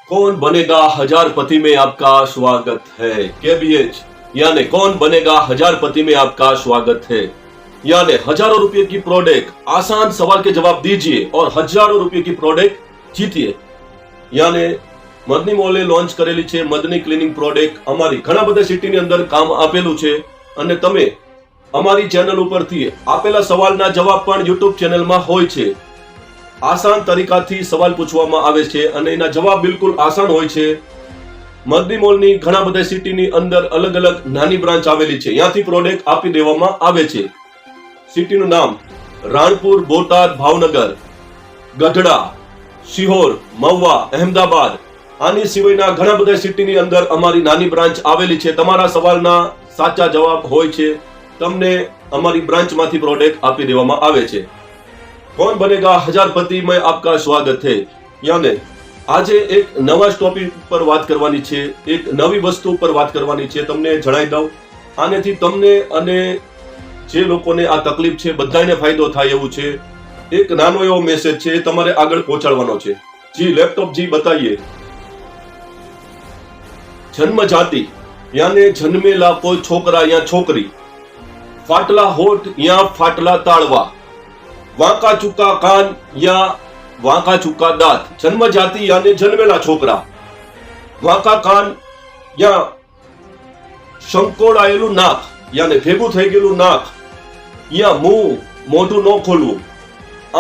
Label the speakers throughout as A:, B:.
A: कौन बनेगा हजारपति में आपका स्वागत है। केबीएच यानी कौन बनेगा हजारपति में आपका स्वागत है। यानी हजारों रुपए की प्रोडक्ट, आसान सवाल के जवाब दीजिए और हजारों रुपए की प्रोडक्ट जीतिए। यानी મદની મોલે લોન્ચ કરેલી છે મદની ક્લિનિંગ પ્રોડક્ટ। અમારી ઘણા બધા સિટીની અંદર કામ આપેલું છે અને તમે અમારી ચેનલ ઉપરથી આપેલા સવાલના જવાબ પણ યુટ્યુબ ચેનલમાં હોય છે। આસાન તરીકાથી સવાલ પૂછવામાં આવે છે અને એના જવાબ બિલકુલ આસાન હોય છે। મદની મોલની ઘણા બધા સિટીની અંદર અલગ અલગ નાની બ્રાન્ચ આવેલી છે, ત્યાંથી પ્રોડક્ટ આપી દેવામાં આવે છે। સિટીનું નામ રાણપુર, બોટાદ, ભાવનગર, ગઢડા, સિહોર, મહુવા, અહેમદાબાદ, આની સિવાયના ઘણા બધા સિટીની અંદર અમારી નાની બ્રાન્ચ આવેલી છે। તમારા સવાલના સાચા જવાબ હોય છે, તમને અમારી બ્રાન્ચમાંથી પ્રોડક્ટ આપી દેવામાં આવે છે। कौन बनेगा हजारपति में आपका स्वागत है। यानी આજે એક નવા ટોપિક પર વાત કરવાની છે, એક નવી વસ્તુ પર વાત કરવાની છે। તમને જણાવી દઉં, આનેથી તમને અને જે લોકોને આ તકલીફ છે બધાને ફાયદો થાય એવું છે। એક નાનો એવો મેસેજ છે, તમારે આગળ પહોંચાડવાનો છે। જી લેપટોપ જી બતાइए। જન્મ જાતિ यानी જન્મેલા કોઈ છોકરા या છોકરી, ફાટલા હોઠ या ફાટલા તાળવા, વાંકા ચૂકા કાન या વાંકા ચૂકા દાંત। જન્મ જાતિ यानी જન્મેલા છોકરા, વાંકા કાન या સંકોડાયેલું નાક यानी ભેગું થઈ ગયેલું નાક, या મુંહ મોઢું ન ખોલવું,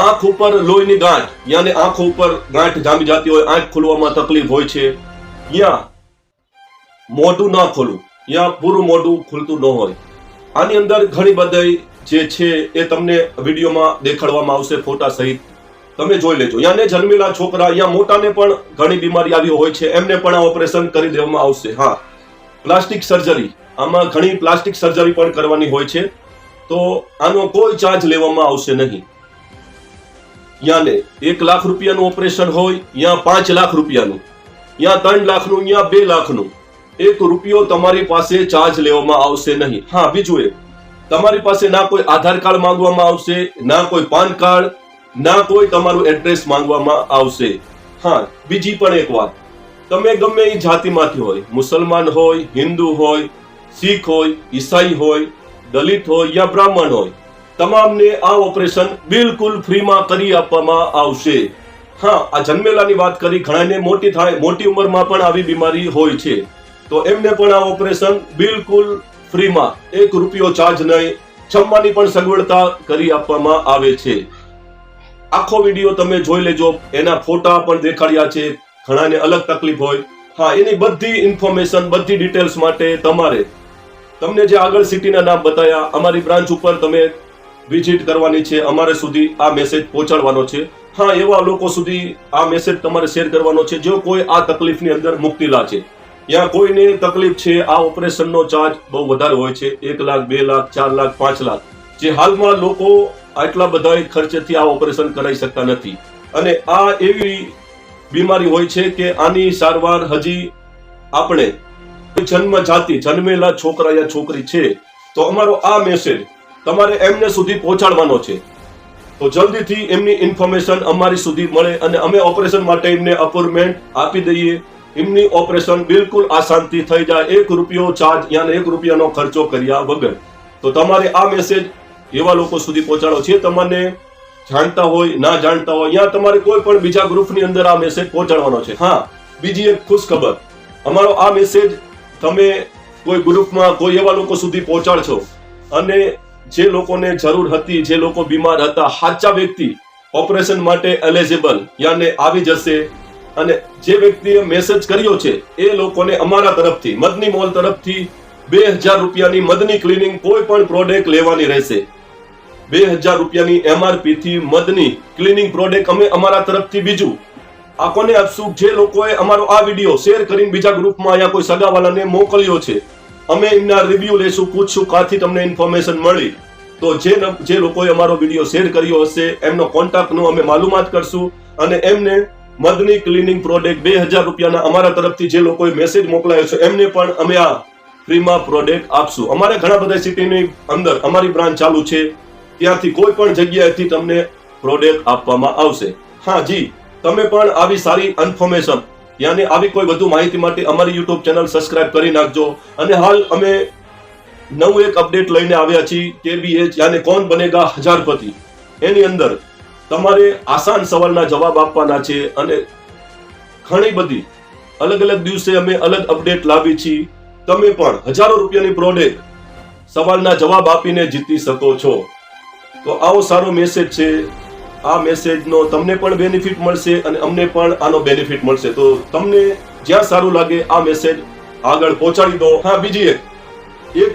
A: આંખ ઉપર લોહીની ગાંઠ यानी આંખ ઉપર ગાંઠ જામી જતી હોય, આંખ ખોલવામાં તકલીફ હોય છે, या મોઢું ન ખોલવું या પૂરું મોઢું ખુલતું ન હોય। આની અંદર ઘણી બધી જે છે એ તમને વિડીયોમાં દેખાડવામાં આવશે ફોટા સહિત, તમે જોઈ લેજો। યાને જન્મેલા છોકરા યા મોટાને પણ ઘણી બીમારી આવી હોય છે, એમને પણ આ ઓપરેશન કરી દેવામાં આવશે। હા, પ્લાસ્ટિક સર્જરી, આમાં ઘણી પ્લાસ્ટિક સર્જરી પણ કરવાની હોય છે, તો આનો કોઈ ચાર્જ લેવામાં આવશે નહીં। યાને 1 લાખ રૂપિયાનું ઓપરેશન હોય યા 5 લાખ રૂપિયાનું યા 3 લાખનું યા 2 લાખનું, 1 રૂપિયો તમારી પાસે ચાર્જ લેવામાં આવશે નહીં। હા, બીજું એક, તમારી પાસે ના કોઈ આધાર કાર્ડ માંગવામાં આવશે, ના કોઈ પાન કાર્ડ, ના કોઈ તમારું એડ્રેસ માંગવામાં આવશે। હા, બીજી પણ એક વાત, તમે ગમે એ જાતિમાંથી હોય, મુસલમાન હોય, હિન્દુ હોય, શીખ હોય, ઈસાઈ હોય, દલિત હોય या બ્રાહ્મણ હોય, તમામને આ ઓપરેશન બિલકુલ ફ્રીમાં કરી આપવામાં આવશે। હા, આ જન્મેલાની વાત કરી, ઘણાને મોટી ઉંમરમાં પણ આવી બીમારી હોય છે, તો એમને પણ આ ઓપરેશન બિલકુલ ફ્રીમાં, 1 રૂપિયો ચાર્જ નહીં, જમવાની પણ સગવડતા કરી આપવામાં આવે છે। આખો વિડીયો તમે જોઈ લેજો, એના ફોટા પણ દેખાડ્યા છે, ઘણાને અલગ તકલીફ હોય। હા, એની બધી ઇન્ફોર્મેશન, બધી ડિટેલ્સ માટે તમને જે આગળ સિટીના નામ બતાવ્યા, અમારી બ્રાન્ચ ઉપર તમે વિઝિટ કરવાની છે, અમારે સુધી આ મેસેજ પહોંચાડવાનો છે। હા, એવા લોકો સુધી આ મેસેજ તમારે શેર કરવાનો છે જો કોઈ આ તકલીફની અંદર મુક્તિલા છે, या કોઈને તકલીફ છે। આ ઓપરેશનનો ચાર્જ બહુ વધારે હોય છે, 1 લાખ, 2 લાખ, 4 લાખ, 5 લાખ, જે હાલમાં લોકો આટલા બધા ખર્ચેથી આ ઓપરેશન કરાવી શકતા નથી। અને આ એવી બીમારી હોય છે કે આની સારવાર હજી આપણે જન્મ જાતિ, જન્મેલા છોકરા યા છોકરી છે, તો અમારો આ મેસેજ તમારે એમને સુધી પહોંચાડવાનો છે, તો જલ્દીથી એમની ઇન્ફોર્મેશન અમારી સુધી મળે અને અમે ઓપરેશન માટે એમને અપોઇન્ટમેન્ટ આપી દઈએ। એમની ઓપરેશન બિલકુલ આસાનથી થઈ જાય, 1 રૂપિયો ચાર્જ યાને 1 રૂપિયાનો ખર્ચો કર્યા વગર। તો તમારે આ મેસેજ એવા લોકો સુધી પહોંચાડો છે, તમને જાણતા હોય, ના જાણતા હોય, યા તમારે કોઈ પણ બીજા ગ્રુપની અંદર આ મેસેજ પહોંચાડવાનો છે। હા, બીજી એક ખુશ ખબર, અમારો આ મેસેજ તમે કોઈ ગ્રુપમાં કોઈ એવા લોકો સુધી પહોંચાડશો અને જે લોકોને જરૂર હતી, જે લોકો બીમાર હતા, સાચા વ્યક્તિ ઓપરેશન માટે એલિજિબલ યાને આવી જશે। અને જે વ્યક્તિએ મેસેજ કર્યો છે એ લોકોને અમારા તરફથી, મદની મોલ તરફથી 2000 રૂપિયાની મદની ક્લિનિંગ કોઈ પણ પ્રોડક્ટ લેવાની રહેશે। 2000 રૂપિયાની MRP થી મદની ક્લિનિંગ પ્રોડક્ટ અમે અમારા તરફથી બીજું આ કોને આપશું? જે લોકોએ અમારો આ વિડીયો શેર કરીને બીજા ગ્રુપમાં યા કોઈ સગાવાલાને મોકલ્યો છે, અમે એમના રિવ્યુ લેશું, પૂછશું કાથી તમને ઇન્ફોર્મેશન મળી, તો જે લોકોએ અમારો વિડીયો શેર કર્યો હશે એમનો કોન્ટેક્ટનું અમે માલુમાત કરશું અને એમને મદની ક્લિનિંગ પ્રોડક્ટ 2000 રૂપિયાના અમારા તરફથી જે લોકોએ મેસેજ મોકલાયો છે એમને પણ અમે આ ફ્રીમાં પ્રોડક્ટ આપશું। અમારે ઘણા બધા સિટીની અંદર અમારી બ્રાન્ચ ચાલુ છે, ત્યાંથી કોઈ પણ જગ્યાએથી તમને પ્રોડક્ટ આપવામાં આવશે। હા જી, તમે પણ આવી સારી ઇન્ફોર્મેશન યાને આવી કોઈ વધુ માહિતી માટે અમારી YouTube ચેનલ સબસ્ક્રાઇબ કરી નાખજો. અને હાલ અમે નવું એક અપડેટ લઈને આવ્યા છીએ KBH યાને કોણ બનેગા હજારપતિ. એની અંદર તમારે આસાન સવાલના જવાબ આપવાના છે અને ઘણી બધી અલગ અલગ દિવસે અમે અલગ અપડેટ લાવી છીએ. તમે પણ હજારો રૂપિયાની પ્રોડક્ટ સવાલના જવાબ આપીને જીતી શકો છો. તો આવો સારો મેસેજ છે. આ મેસેજનો તમને પણ બેનિફિટ મળશે અને અમને પણ આનો બેનિફિટ મળશે. તો તમને જ્યાં સારું લાગે આ મેસેજ આગળ પહોંચાડી દો. હા,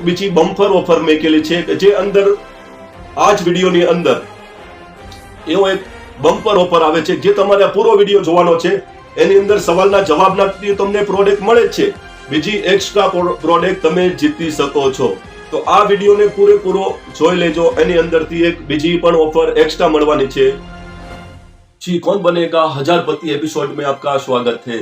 A: બીજી બમ્પર ઓફર મેકેલી છે કે જે અંદર આ જ વિડીયોની અંદર એવો એક બમ્પર ઓફર આવે છે જે તમારે પૂરો વિડીયો જોવાનો છે. એની અંદર સવાલના જવાબના તમને પ્રોડક્ટ મળે જ છે. બીજી એક્સ્ટ્રા પ્રોડક્ટ તમે જીતી શકો છો. તો આ વિડીયોને પૂરેપૂરો જોઈ લેજો. એની અંદરથી એક બીજી પણ ઓફર એક્સ્ટ્રા મળવાની છે. જી કોણ બનેગા હજારપતિ એપિસોડ में आपका स्वागत है.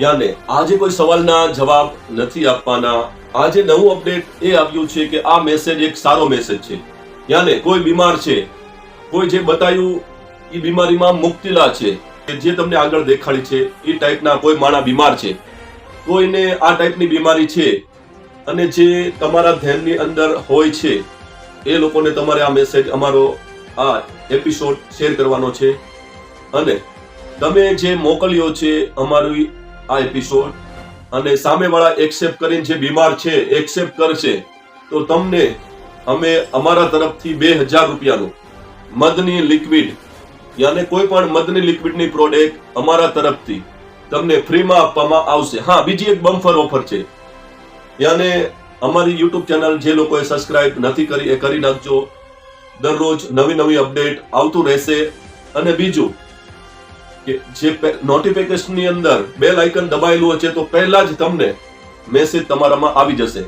A: યાને આજે કોઈ સવાલના જવાબ નથી આપવાના. આજે નવું અપડેટ એ આવ્યું છે કે આ મેસેજ એક સારો મેસેજ છે. યાને કોઈ બીમાર છે, કોઈ જે બતાવ્યું એ બીમારીમાં મુક્તિલા છે, જે તમને આગળ દેખાડી છે એ ટાઈપના કોઈ માણસ બીમાર છે, કોઈને આ ટાઈપની બીમારી છે અને જે તમારા ધ્યાનની અંદર હોય છે એ લોકોને તમારે આ મેસેજ અમારો આ એપિસોડ શેર કરવાનો છે. અને તમે જે મોકલ્યો છે અમારી આ એપિસોડ અને સામેવાળા એક્સેપ્ટ કરીને જે બીમાર છે એક્સેપ્ટ કરશે તો તમને અમે અમારા તરફથી 2000 રૂપિયાનું મધની લિક્વિડ યાને કોઈ પણ મધની લિક્વિડની પ્રોડક્ટ અમારા તરફથી તમને ફ્રીમાં આપવામાં આવશે. હા, બીજી એક બમ્પર ઓફર છે. યાને અમારી YouTube ચેનલ જે લોકોએ સબસ્ક્રાઇબ નથી કરી એ કરી નાખજો. દરરોજ નવી અપડેટ આવતું રહેશે. અને બીજું કે જે નોટિફિકેશનની અંદર બેલ આઇકન દબાયેલું છે તો પહેલા જ તમને મેસેજ તમારામાં આવી જશે.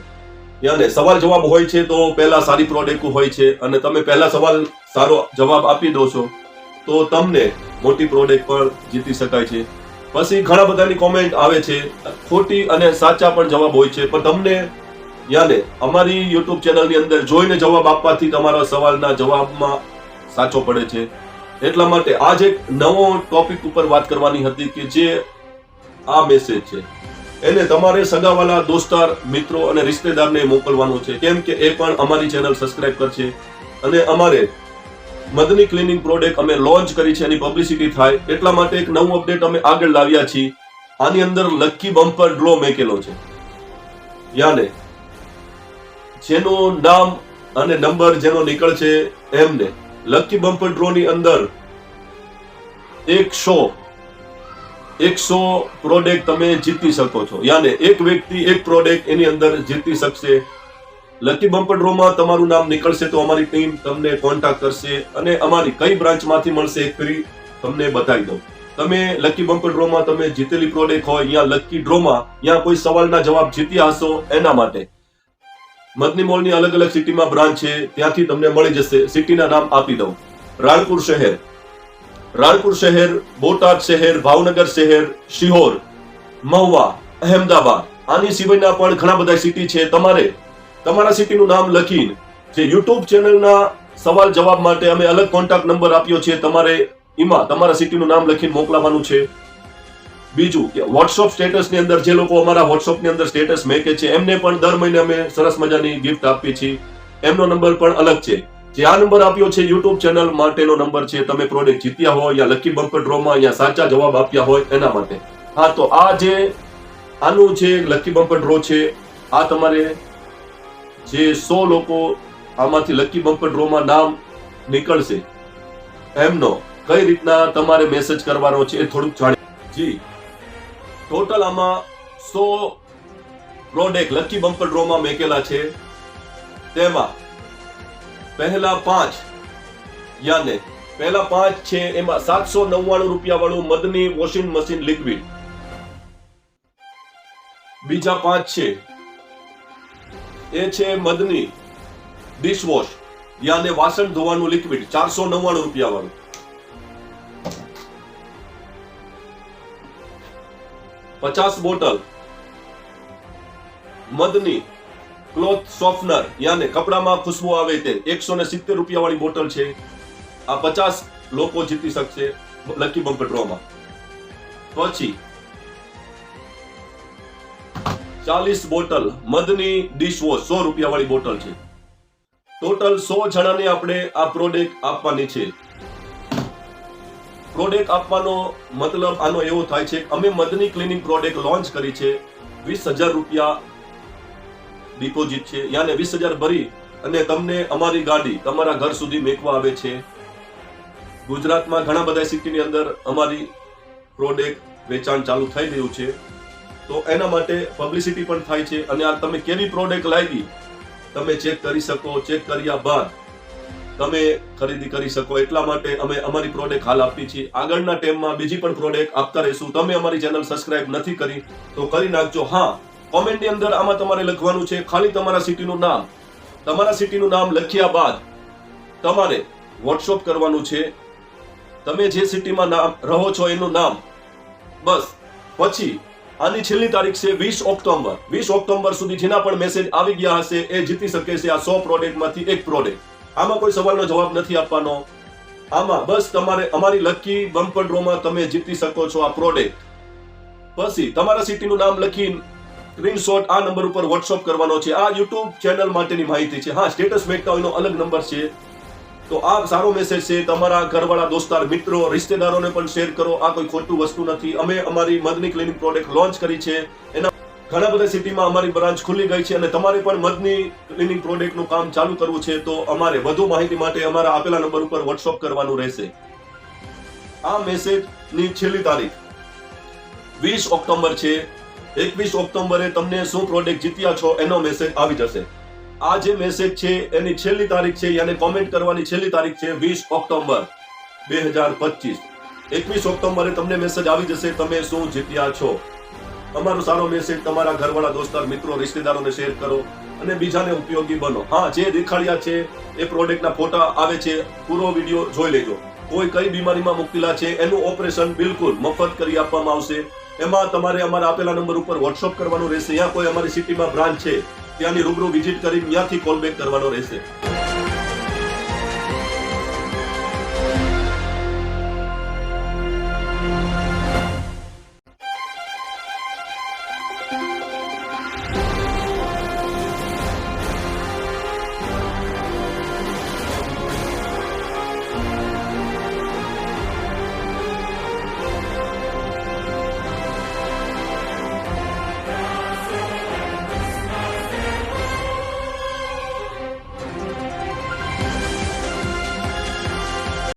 A: યાને સવાલ જવાબ હોય છે તો પહેલા સારી પ્રોડક્ટ હોય છે અને તમે પહેલા સવાલ સારો જવાબ આપી દો છો તો તમને મોટી પ્રોડક્ટ પણ જીતી શકાય છે. પછી ઘણા બધાની કોમેન્ટ આવે છે, ખોટી અને સાચા પણ જવાબ હોય છે, પણ તમને યાને અમારી YouTube ચેનલની અંદર જોઈને જવાબ આપવાથી તમારા સવાલના જવાબમાં સાચો પડે છે. એટલા માટે આજ એક નવો ટોપિક ઉપર વાત કરવાની હતી કે જે આ મેસેજ છે એને તમારે સગાવાલા, દોસ્તાર, મિત્રો અને રિશ્તેદારને મોકલવાનો છે. કેમ કે એ પણ અમારી ચેનલ સબસ્ક્રાઇબ કરશે અને અમારે મધની ક્લિનિંગ પ્રોડક્ટ અમે લોન્ચ કરી છે, એની પબ્લિસિટી થાય એટલા માટે એક નવું અપડેટ અમે આગળ લાવ્યા છીએ. આની અંદર લકી બમ્પર ડ્રો મેકેલો છે. યાને જેનું નામ અને નંબર જેનો નીકળશે એમને લકી બમ્પર ડ્રો ની અંદર 100 પ્રોડક્ટ તમે જીતી શકો છો. યાને એક વ્યક્તિ એક પ્રોડક્ટ એની અંદર જીતી શકશે. લકી બમ્પર ડ્રો માં તમારું નામ નીકળશે તો અમારી ટીમ તમને કોન્ટેક્ટ કરશે અને અમારી કઈ બ્રાન્ચ માંથી મળશે એક ફ્રી તમને બતાવી દઉં. તમે લકી બમ્પર ડ્રો માં તમે જીતેલી પ્રોડક્ટ હોય યા લકી ડ્રો માં યા કોઈ સવાલના જવાબ જીત્યા હશો એના માટે મદની મોલની અલગ અલગ સિટીમાં બ્રાન્ચ છે, ત્યાંથી તમને મળી જશે. સિટીના નામ આપી દઉં: રાણપુર શહેર, બોટાદ શહેર, ભાવનગર શહેર, શિહોર, મહુવા, અહેમદાબાદ. આની સિવાયના પણ ઘણા બધા સિટી છે. તમારે તમારા સિટીનું નામ લખીને જે YouTube ચેનલના સવાલ જવાબ માટે અમે અલગ કોન્ટેક્ટ નંબર આપ્યો છે, તમારે એમાં તમારા સિટીનું નામ લખીને મોકલવાનું છે. બીજું કે WhatsApp સ્ટેટસની અંદર જે લોકો અમારા WhatsAppની અંદર સ્ટેટસ મેકે છે એમને પણ દર મહિને અમે સરસ મજાની ગિફ્ટ આપીએ છીએ. એમનો નંબર પણ અલગ છે. જે આ નંબર આપ્યો છે YouTube ચેનલ માટેનો નંબર છે. તમે પ્રોડક્ટ જીત્યા હોય યા લકી બમ્પર ડ્રોમાં યા સાચા જવાબ આપ્યા હોય એના માટે. હા, તો આ જે આનું જે લકી બમ્પર ડ્રો છે આ તમારે જે 100 લોકો આમાંથી લકી બમ્પર ડ્રોમાં નામ નીકળશે એમનો કઈ રીતના તમારે મેસેજ કરવાનો છે એ થોડુંક જાણીએ. જી, ટોટલ આમાં 100 પ્રોડક્ટ લકી બમ્પર ડ્રોમાં મેકેલા છે. તેમાં પહેલા 5 છે એમાં 799 રૂપિયા વાળું મધની વોશિંગ મશીન લિક્વિડ. બીજા 5 છે એ છે મધની ડિશવોશ યાને વાસણ ધોવાનું લિક્વિડ 499 રૂપિયા વાળું. 50 બોટલ મધની ક્લોથ સોફનર યાને કપડામાં ખુશ્બુ આવે તે 170 રૂપિયા વાળી બોટલ છે. આ 50 લોકો જીતી શકશે લકી બમ્પર ડ્રોમાં. પછી 40 બોટલ મધની ડિશવોશ 100 રૂપિયા વાળી બોટલ છે. ટોટલ 100 જણાને આપણે આ પ્રોડક્ટ આપવાની છે. પ્રોડક્ટ આપવાનો મતલબ આનો એવો થાય છે અમે મધની ક્લિનિંગ પ્રોડક્ટ લોન્ચ કરી છે. 20,000 રૂપિયા ડિપોઝિટ છે, યાને 20,000 ભરી અને તમને અમારી ગાડી તમારા ઘર સુધી મેકવા આવે છે. ગુજરાતમાં ઘણા બધા સિટીની અંદર અમારી પ્રોડક્ટ વેચાણ ચાલુ થઈ ગયું છે, તો એના માટે પબ્લિસિટી પણ થાય છે. અને આ તમે કેવી પ્રોડક્ટ લાગી તમે ચેક કરી શકો. ચેક કર્યા બાદ તમે ખરીદી કરી શકો. એટલા માટે અમે અમારી પ્રોડક્ટ હાલ આપી છીએ. આગળના ટાઈમમાં બીજી પણ પ્રોડક્ટ આપતા રહીશું. તમે અમારી ચેનલ સબસ્ક્રાઇબ નથી કરી તો કરી નાખજો. હા, કોમેન્ટની અંદર આમાં તમારે લખવાનું છે ખાલી તમારા સિટીનું નામ. તમારા સિટીનું નામ લખ્યા બાદ તમારે વોટ્સઅપ કરવાનું છે. તમે જે સિટીમાં રહો છો એનું નામ, બસ. પછી આની છેલ્લી તારીખ છે 20 ઓક્ટોબર. 20 ઓક્ટોબર સુધી જેના પણ મેસેજ આવી ગયા હશે એ જીતી શકે છે આ 100 પ્રોડક્ટમાંથી એક પ્રોડક્ટ. આમાં કોઈ સવાલનો જવાબ નથી આપવાનો. આમાં બસ તમારે અમારી લકી બમ્પર ડ્રોમાં તમે જીતી શકો છો આ પ્રોડક્ટ. પછી તમારા સિટીનું નામ લખીને સ્ક્રીનશોટ આ નંબર ઉપર વોટ્સઅપ કરવાનો છે. આ યુટ્યુબ ચેનલ માટેની માહિતી છે. હા, સ્ટેટસ મેકતા હોય એનો અલગ નંબર છે. તો આ સારો મેસેજ છે. તમારા ઘરવાળા, દોસ્તાર, મિત્રો, રિશ્તેદારોને પણ શેર કરો. આ કોઈ ખોટું વસ્તુ નથી. અમે અમારી મધની ક્લિનિક પ્રોડક્ટ લોન્ચ કરી છે. એના ઘણા બધા સિટીમાં અમારી બ્રાન્ચ ખુલી ગઈ છે અને તમારે પણ મધની ક્લિનિક પ્રોડક્ટનું કામ ચાલુ કરવું છે તો અમારે વધુ માહિતી માટે અમારા આપેલા નંબર ઉપર વોટ્સઅપ કરવાનું રહેશે. આ મેસેજની છેલ્લી તારીખ 20 ઓક્ટોબર છે. 21 ઓક્ટોબરે તમને શું પ્રોડક્ટ જીત્યા છો એનો મેસેજ આવી જશે. આ જે મેસેજ છે એની છેલ્લી તારીખ છે, યાને કોમેન્ટ કરવાની છેલ્લી તારીખ છે 20 ઓક્ટોબર 2025. 21 ઓક્ટોબરે તમને મેસેજ આવી જશે તમે શું જીત્યા છો. અમારો સારો મેસેજ તમારા ઘરવાળા, દોસ્તાર, મિત્રો, રિશ્તેદારોને શેર કરો અને બીજાને ઉપયોગી બનો. હા, જે દેખાડ્યા છે એ પ્રોડક્ટના ફોટા આવે છે, પૂરો વિડીયો જોઈ લેજો. કોઈ કઈ બીમારીમાં મુકેલા છે એનું ઓપરેશન બિલકુલ મફત કરી આપવામાં આવશે. એમાં તમારે અમારા આપેલા નંબર ઉપર વોટ્સઅપ કરવાનું રહેશે. યા કોઈ અમારી સિટીમાં બ્રાન્ચ છે ત્યાંની રૂબરૂ વિઝિટ કરી ત્યાંથી કોલ બેક કરવાનો રહેશે.